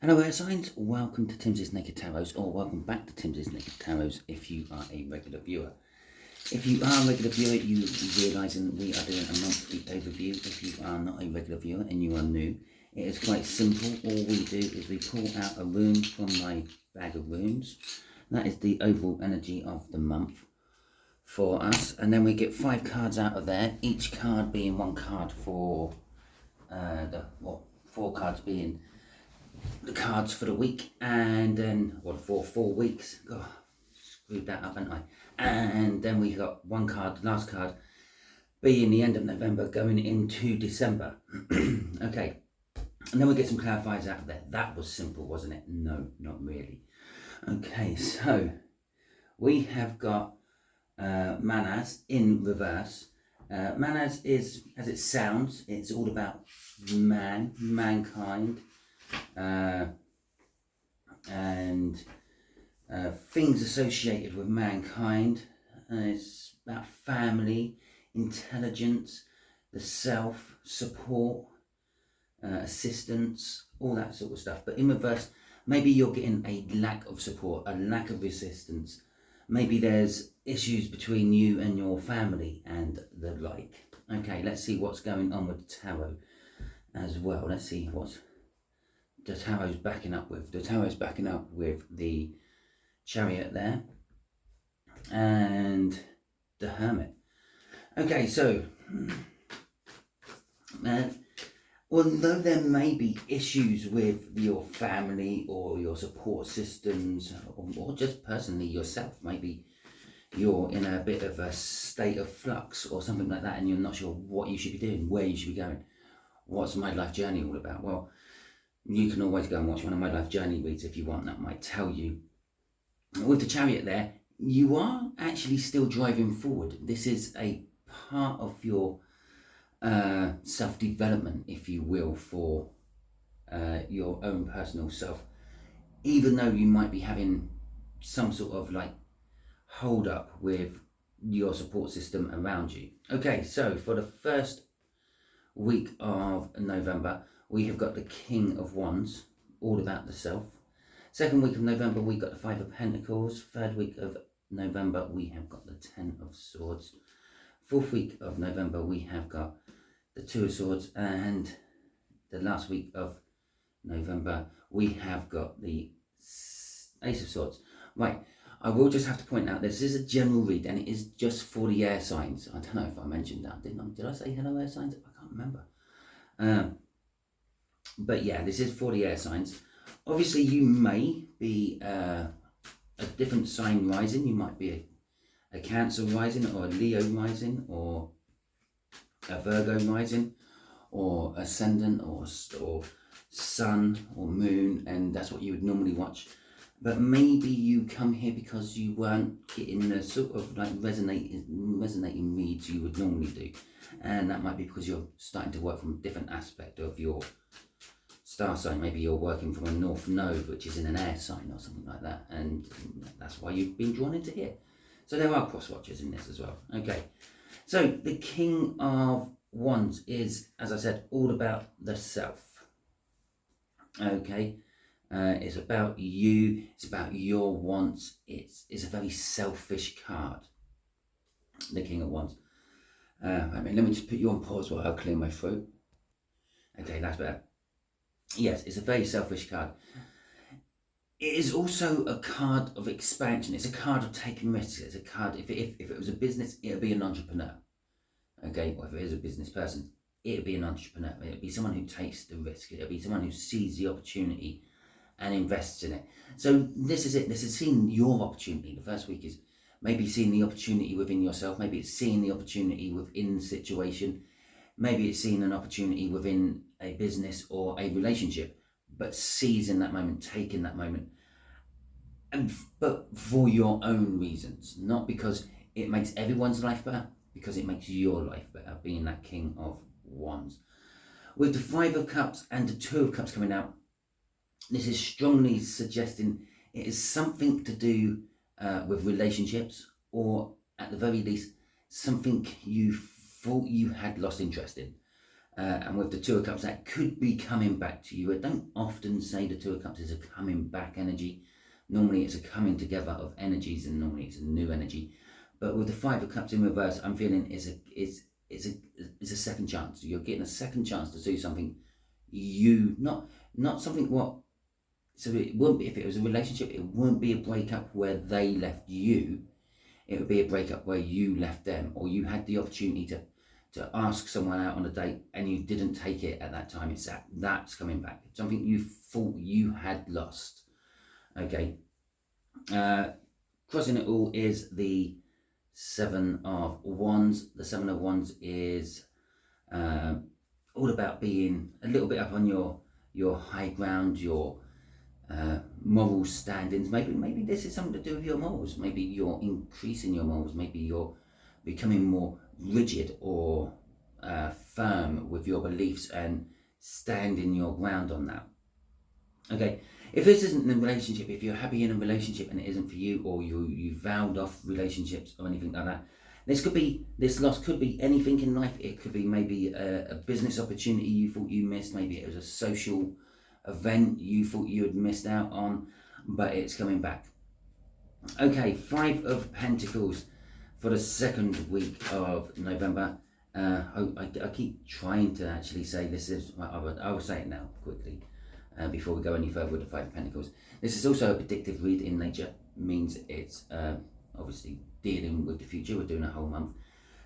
Hello air signs, welcome to Timsy Naked Tarot, or welcome back to Timsy Naked Tarot if you are a regular viewer. If you are a regular viewer, you realising we are doing a monthly overview. If you are not a regular viewer and you are new, it is quite simple. All we do is we pull out a rune from my bag of runes. That is the overall energy of the month for us, and then we get 5 cards out of there, each card being 1 card for four cards being the cards for the week, and then for 4 weeks. God, screwed that up, haven't I? And then we got 1 card, the last card being the end of November going into December. Okay, and then we get some clarifiers out of there. That was simple, wasn't it? No, not really. Okay, so we have got Manas in reverse. Manas is, as it sounds, it's all about mankind, and things associated with mankind. It's about family, intelligence, the self, support, assistance, all that sort of stuff. But in reverse, maybe you're getting a lack of support, a lack of resistance. Maybe there's issues between you and your family and the like. Okay, let's see what's going on with tarot as well. Let's see what the tarot's backing up with. The tarot's backing up with the Chariot there and the Hermit. Okay, so although there may be issues with your family or your support systems, or just personally yourself, maybe you're in a bit of a state of flux or something like that, and you're not sure what you should be doing, where you should be going, what's my life journey all about. Well, you can always go and watch one of my life journey reads if you want. That might tell you. With the Chariot there, you are actually still driving forward. This is a part of your self-development, if you will, for your own personal self, even though you might be having some sort of like hold up with your support system around you. Okay, so for the first week of November, we have got the King of Wands, all about the self. Second week of November, we got the 5 of Pentacles. Third week of November, we have got the 10 of Swords. Fourth week of November, we have got the 2 of Swords. And the last week of November, we have got the Ace of Swords. Right, I will just have to point out, this is a general read, and it is just for the air signs. I don't know if I mentioned that, didn't I? Did I say hello, air signs? I can't remember. But yeah, this is for the air signs. Obviously, you may be a different sign rising. You might be a Cancer rising, or a Leo rising, or a Virgo rising, or Ascendant, or Sun, or Moon, and that's what you would normally watch. But maybe you come here because you weren't getting the sort of like resonating reads you would normally do. And that might be because you're starting to work from a different aspect of your star sign. Maybe you're working from a North Node, which is in an air sign or something like that, and that's why you've been drawn into here. So there are cross watchers in this as well. Okay, so the King of Wands is, as I said, all about the self. Okay, it's about you, it's about your wants. It's a very selfish card, the King of Wands. Let me just put you on pause while I clear my throat. Okay, that's better. Yes, it's a very selfish card. It is also a card of expansion. It's a card of taking risks. It's a card, if it was a business, it would be an entrepreneur. Okay, or if it is a business person, it would be an entrepreneur. It would be someone who takes the risk. It would be someone who sees the opportunity and invests in it. So this is it. This is seeing your opportunity. The first week is maybe seeing the opportunity within yourself. Maybe it's seeing the opportunity within the situation. Maybe it's seeing an opportunity within a business or a relationship, but seizing that moment, taking that moment, but for your own reasons, not because it makes everyone's life better, because it makes your life better, being that King of Wands. With the 5 of Cups and the 2 of Cups coming out, this is strongly suggesting it is something to do with relationships, or at the very least, something you thought you had lost interest in. And with the Two of Cups, that could be coming back to you. I don't often say the Two of Cups is a coming back energy. Normally it's a coming together of energies, and normally it's a new energy. But with the Five of Cups in reverse, I'm feeling it's a second chance. You're getting a second chance to do something you not something what. So it wouldn't be, if it was a relationship, it wouldn't be a breakup where they left you. It would be a breakup where you left them, or you had the opportunity to ask someone out on a date and you didn't take it at that time. It's that's coming back. Something you thought you had lost. Okay. Crossing it all is the Seven of Wands. The Seven of Wands is all about being a little bit up on your high ground, your moral standings. Maybe this is something to do with your morals. Maybe you're increasing your morals. Maybe you're becoming more rigid or firm with your beliefs and standing your ground on that. Okay, if this isn't a relationship, if you're happy in a relationship and it isn't for you, or you vowed off relationships or anything like that, this loss could be anything in life. It could be maybe a business opportunity you thought you missed. Maybe it was a social event you thought you had missed out on, but it's coming back. Okay, Five of Pentacles for the second week of November. I keep trying to actually say this is, I will say it now quickly before we go any further with the Five of Pentacles. This is also a predictive read in nature, means it's obviously dealing with the future. We're doing a whole month.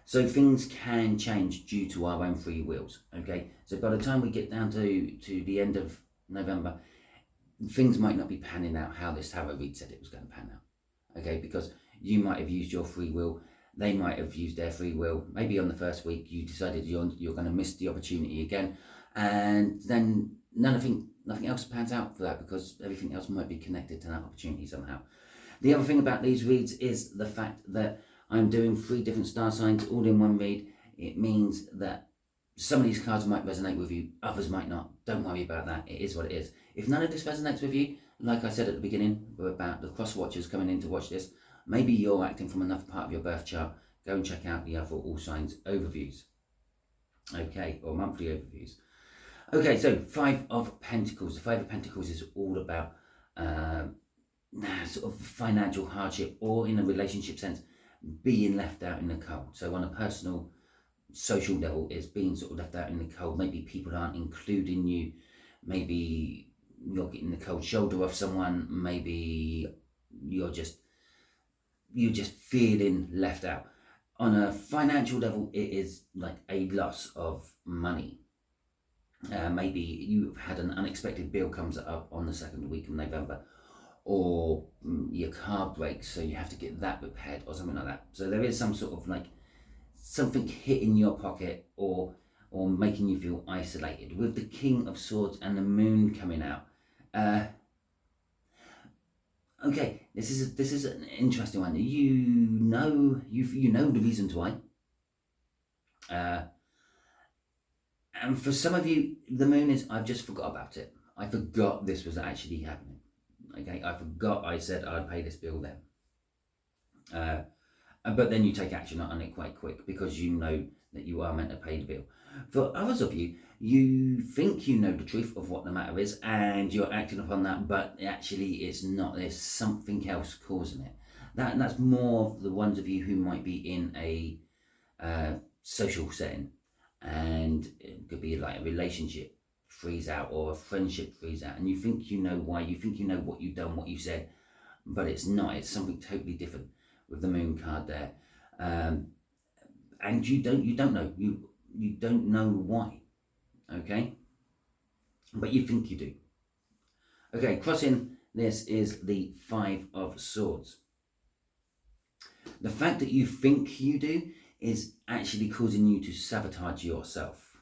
So things can change due to our own free wills, okay? So by the time we get down to the end of November, things might not be panning out how this tarot read said it was going to pan out, okay? Because you might have used your free will, they might have used their free will. Maybe on the first week you decided you're going to miss the opportunity again, and then nothing else pans out for that, because everything else might be connected to that opportunity somehow. The other thing about these reads is the fact that I'm doing 3 different star signs all in one read. It means that some of these cards might resonate with you, others might not. Don't worry about that. It is what it is. If none of this resonates with you, like I said at the beginning about the cross watchers coming in to watch this, maybe you're acting from another part of your birth chart. Go and check out the other all signs overviews. Okay, or monthly overviews. Okay, so Five of Pentacles. The Five of Pentacles is all about sort of financial hardship, or in a relationship sense, being left out in the cold. So on a personal, social level, it's being sort of left out in the cold. Maybe people aren't including you. Maybe you're getting the cold shoulder off someone. Maybe you're just feeling left out. On a financial level, it is like a loss of money. Maybe you've had an unexpected bill comes up on the second week of November, or your car breaks, so you have to get that repaired or something like that. So there is some sort of like something hitting your pocket, or making you feel isolated. With the King of Swords and the Moon coming out, okay, this is an interesting one. You know the reasons why. And for some of you, the Moon is, I've just forgot about it. I forgot this was actually happening. Okay, I forgot I said I'd pay this bill then. But then you take action on it quite quick, because you know that you are meant to pay the bill. For others of you, you think you know the truth of what the matter is, and you're acting upon that, but actually it's not. There's something else causing it. That's more of the ones of you who might be in a social setting, and it could be like a relationship freeze out, or a friendship freeze out, and you think you know why. You think you know what you've done, what you said, but it's not. It's something totally different with the Moon card there, and you don't know. You don't know why. Okay, but you think you do. Okay, crossing this is the Five of Swords. The fact that you think you do is actually causing you to sabotage yourself.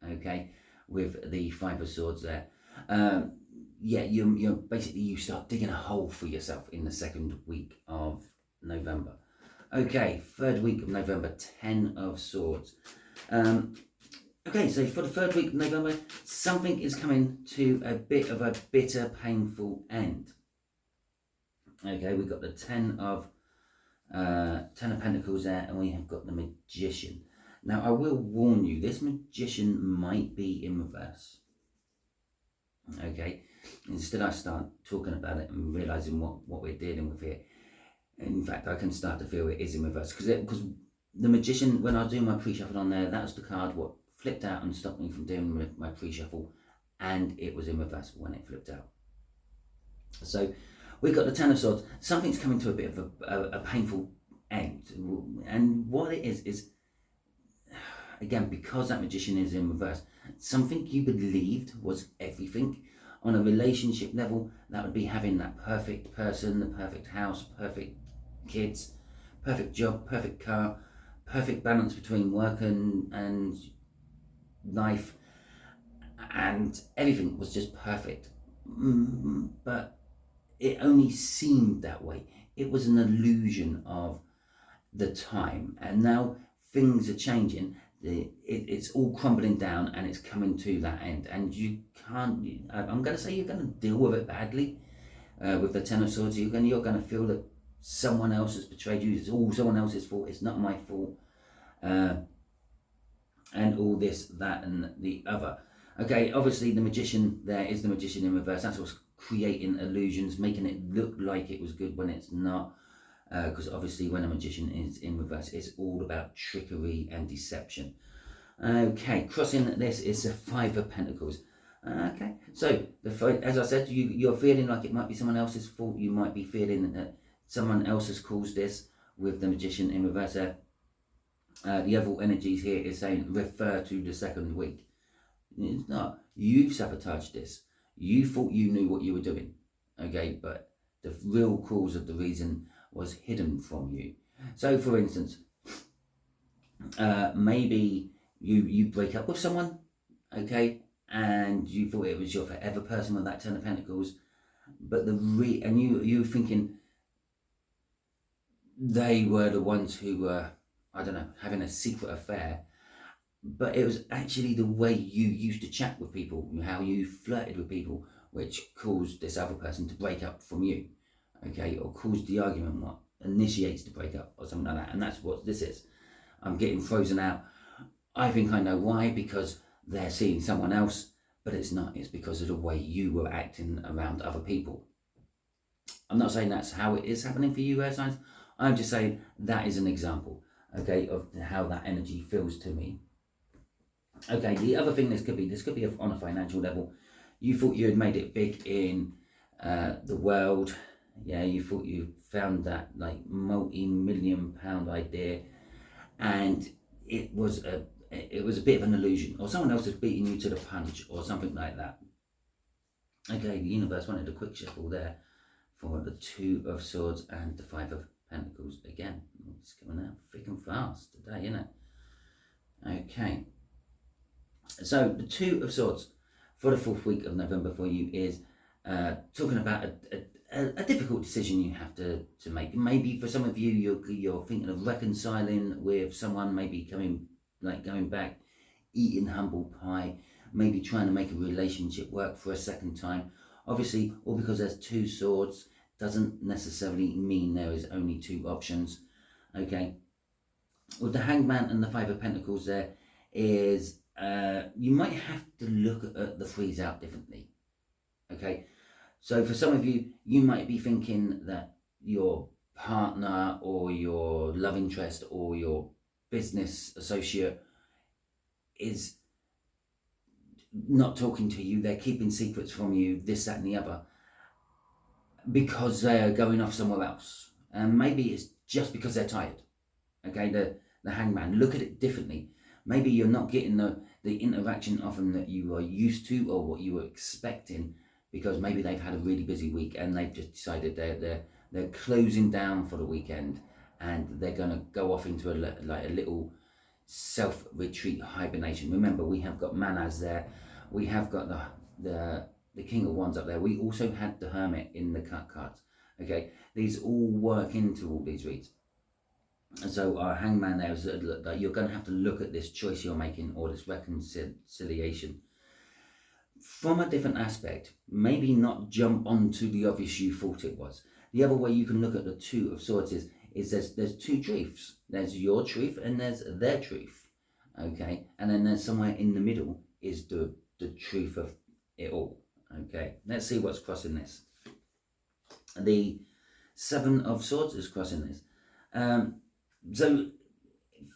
Okay, with the Five of Swords there. Yeah, you're basically, you start digging a hole for yourself in the second week of November. Okay, third week of November, 10 of Swords. Okay, so for the third week of November, something is coming to a bit of a bitter, painful end. Okay, we've got the Ten of Pentacles there, and we have got the Magician. Now, I will warn you, this Magician might be in reverse. Okay, instead I start talking about it and realizing what we're dealing with here. In fact, I can start to feel it is in reverse because the Magician, when I was doing my pre-shuffle on there, that was the card what flipped out and stopped me from doing my pre-shuffle, and it was in reverse when it flipped out. So we've got the Ten of Swords. Something's coming to a bit of a painful end, and what it is again, because that Magician is in reverse, something you believed was everything on a relationship level, that would be having that perfect person, the perfect house, perfect kids, perfect job, perfect car, perfect balance between work and life, and everything was just perfect. But it only seemed that way. It was an illusion of the time, and now things are changing. It's all crumbling down and it's coming to that end, and you can't, I'm going to say, you're going to deal with it badly with the Ten of Swords. You're going to feel that someone else has betrayed you. It's all someone else's fault. It's not my fault, and all this, that, and the other. Okay, obviously the Magician there is the Magician in reverse. That's what's creating illusions, making it look like it was good when it's not. Because obviously when a Magician is in reverse, it's all about trickery and deception. Okay, crossing this is the Five of Pentacles. Okay, so as I said, you're feeling like it might be someone else's fault. You might be feeling that someone else has caused this with the Magician in reverse. The other energies here is saying refer to the second week. It's not. You've sabotaged this. You thought you knew what you were doing. Okay, but the real cause of the reason was hidden from you. So for instance, maybe you break up with someone, okay, and you thought it was your forever person with that Ten of Pentacles, but and you were thinking they were the ones who were, I don't know, having a secret affair, but it was actually the way you used to chat with people, how you flirted with people, which caused this other person to break up from you. Okay, or caused the argument, what initiates the breakup or something like that. And that's what this is. I'm getting frozen out. I think I know why, because they're seeing someone else, but it's not. It's because of the way you were acting around other people. I'm not saying that's how it is happening for you, air signs. I'm just saying that is an example, okay, of how that energy feels to me. Okay, the other thing this could be on a financial level. You thought you had made it big in the world. Yeah, you thought you found that like multi-million-pound idea, and it was a bit of an illusion, or someone else was beating you to the punch, or something like that. Okay, the universe wanted a quick shuffle there for the Two of Swords and the Five of Pentacles again. It's coming out thick and fast today, isn't it? Okay, so the Two of Swords for the 4th week of November for you is talking about a difficult decision you have to make. Maybe for some of you, you're thinking of reconciling with someone, maybe going back, eating humble pie, maybe trying to make a relationship work for a second time. Obviously, all because there's 2 swords doesn't necessarily mean there is only 2 options. Okay, with the Hangman and the Five of Pentacles, there is you might have to look at the freeze out differently. Okay, so for some of you, you might be thinking that your partner or your love interest or your business associate is not talking to you, they're keeping secrets from you, this, that, and the other, because they're going off somewhere else. And maybe it's just because they're tired. Okay, the Hangman, look at it differently. Maybe you're not getting the interaction often that you are used to or what you were expecting, because maybe they've had a really busy week and they've just decided they're closing down for the weekend, and they're going to go off into a little self-retreat hibernation. Remember, we have got Manas there, we have got the King of Wands up there, we also had the Hermit in the cut cards. Okay, these all work into all these reads. And so our Hangman there is that you're going to have to look at this choice you're making, or this reconciliation, from a different aspect. Maybe not jump onto the obvious you thought it was. The other way you can look at the Two of Swords is there's 2 truths. There's your truth and there's their truth. Okay, and then there's somewhere in the middle is the truth of it all. Okay, let's see what's crossing this. The Seven of Swords is crossing this. So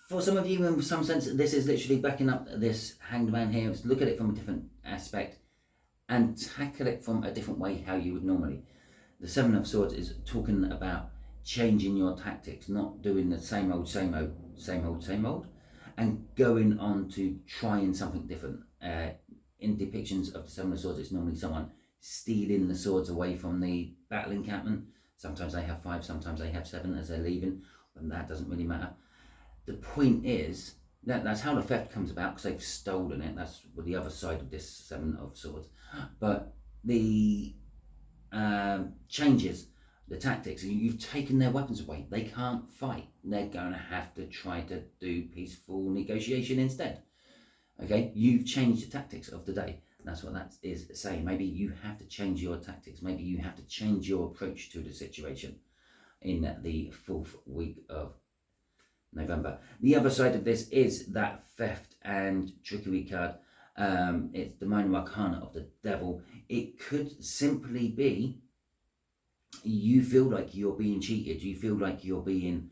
for some of you, in some sense, this is literally backing up this Hanged Man here. Let's look at it from a different aspect and tackle it from a different way how you would normally. The Seven of Swords is talking about changing your tactics, not doing the same old, and going on to trying something different. In depictions of the Seven of Swords, it's normally someone stealing the swords away from the battle encampment. Sometimes they have 5, sometimes they have 7 as they're leaving, but that doesn't really matter. The point is that's how the theft comes about, because they've stolen it. That's the other side of this Seven of Swords. But the changes, the tactics, you've taken their weapons away. They can't fight. They're going to have to try to do peaceful negotiation instead. Okay, you've changed the tactics of the day. That's what that is saying. Maybe you have to change your tactics. Maybe you have to change your approach to the situation in the 4th week of November. The other side of this is that theft and trickery card. It's the minor arcana of the devil. It could simply be you feel like you're being cheated. You feel like you're being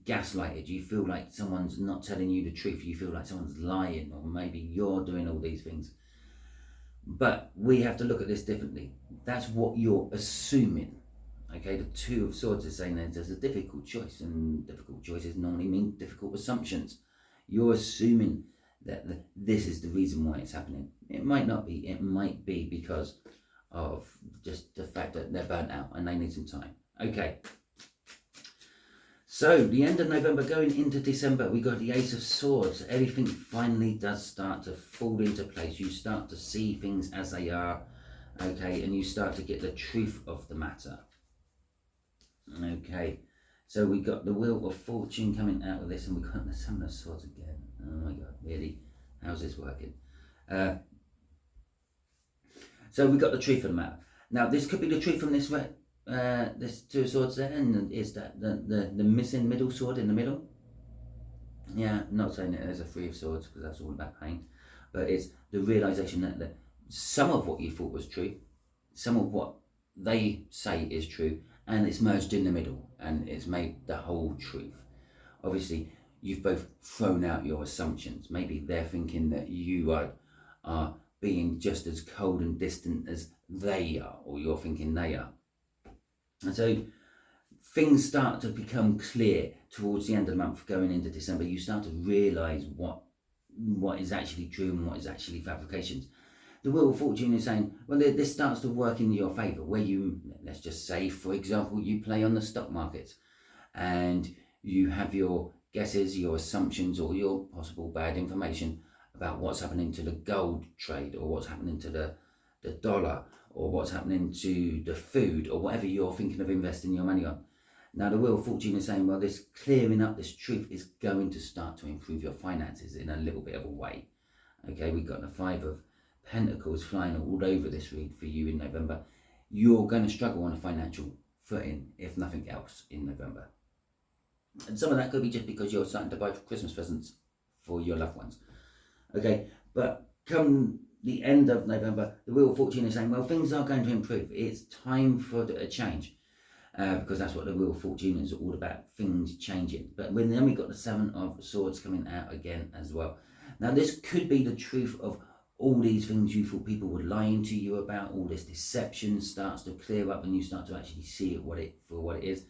gaslighted. You feel like someone's not telling you the truth. You feel like someone's lying, or maybe you're doing all these things. But we have to look at this differently. That's what you're assuming. Okay, the Two of Swords is saying that there's a difficult choice, and difficult choices normally mean difficult assumptions. You're assuming that this is the reason why it's happening. It might not be. It might be because of just the fact that they're burnt out and they need some time. Okay. So, the end of November going into December, we got the Ace of Swords. Everything finally does start to fall into place. You start to see things as they are, okay, and you start to get the truth of the matter. Okay, so we got the Wheel of Fortune coming out of this, and we got the Seven of Swords again. Oh my God, really? How's this working? So we got the truth of the matter. Now, this could be the truth from this this Two of Swords there, and is that the missing middle sword in the middle? Yeah, I'm not saying that there's a Three of Swords, because that's all about pain, but it's the realization that some of what you thought was true, some of what they say is true, and it's merged in the middle, and it's made the whole truth. Obviously, you've both thrown out your assumptions. Maybe they're thinking that you are being just as cold and distant as they are, or you're thinking they are. And so things start to become clear towards the end of the month, going into December. You start to realise what is actually true and what is actually fabrications. The Wheel of Fortune is saying, well, this starts to work in your favour, where you, let's just say, for example, you play on the stock market and you have your guesses, your assumptions, or your possible bad information about what's happening to the gold trade, or what's happening to the dollar, or what's happening to the food, or whatever you're thinking of investing your money on. Now, the Wheel of Fortune is saying, well, this clearing up, this truth is going to start to improve your finances in a little bit of a way. Okay, we've got the Five of Pentacles flying all over this read for you in November. You're going to struggle on a financial footing, if nothing else, in November. And some of that could be just because you're starting to buy Christmas presents for your loved ones. Okay, but come the end of November, the Wheel of Fortune is saying, well, things are going to improve. It's time for a change, because that's what the Wheel of Fortune is all about, things changing. But then we've got the Seven of Swords coming out again as well. Now, this could be the truth of all these things you thought people were lying to you about. All this deception starts to clear up, and you start to actually see it for what it is.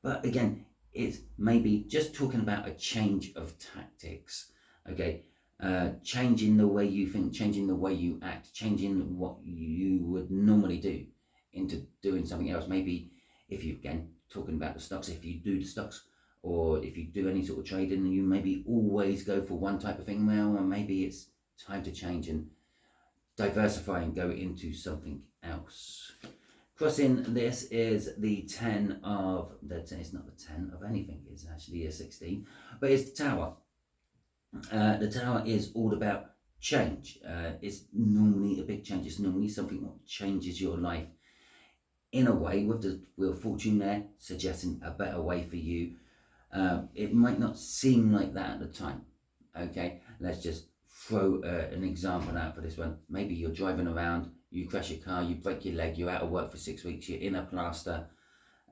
But again, it's maybe just talking about a change of tactics. Okay, changing the way you think, changing the way you act, changing what you would normally do into doing something else. Maybe if you, again, talking about the stocks, if you do the stocks, or if you do any sort of trading, you maybe always go for one type of thing. Well, maybe it's time to change and diversify and go into something else. Crossing this is the 10 of, it's not the 10 of anything, it's actually a 16, but it's the Tower. The Tower is all about change. It's normally a big change. It's normally something that changes your life in a way, with the Wheel of Fortune there suggesting a better way for you. It might not seem like that at the time. Okay, let's just throw an example out for this one. Maybe you're driving around, you crash your car, you break your leg, you're out of work for 6 weeks, you're in a plaster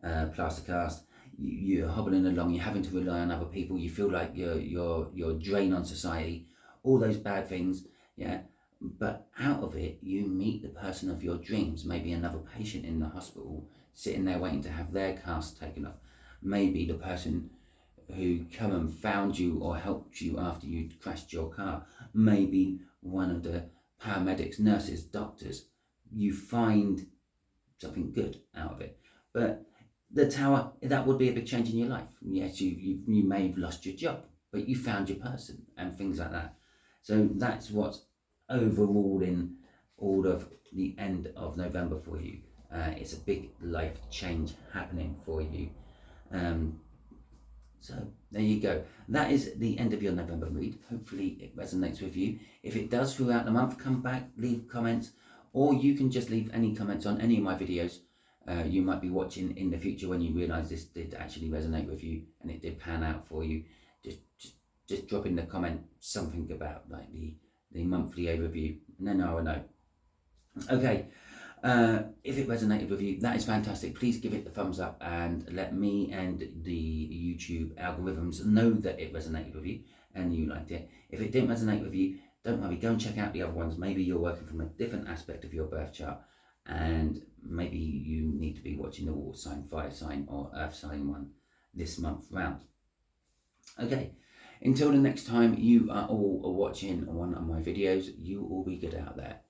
cast, you're hobbling along, you're having to rely on other people, you feel like you're a drain on society, all those bad things, yeah. But out of it, you meet the person of your dreams, maybe another patient in the hospital sitting there waiting to have their cast taken off, maybe the person who come and found you or helped you after you'd crashed your car, maybe one of the paramedics, nurses, doctors. You find something good out of it. But the tower, that would be a big change in your life. Yes, you may have lost your job, but you found your person and things like that. So that's what's overall in all of the end of November for you. It's a big life change happening for you. So there you go. That is the end of your November read. Hopefully it resonates with you. If it does throughout the month, come back, leave comments, or you can just leave any comments on any of my videos. You might be watching in the future when you realise this did actually resonate with you and it did pan out for you. Just drop in the comment something about like the monthly overview, and then I will know. Okay. If it resonated with you, that is fantastic. Please give it the thumbs up and let me and the YouTube algorithms know that it resonated with you and you liked it. If it didn't resonate with you, don't worry, go and check out the other ones. Maybe you're working from a different aspect of your birth chart and maybe you need to be watching the water sign, fire sign or earth sign one this month round. Okay, until the next time you are all watching one of my videos, you all be good out there.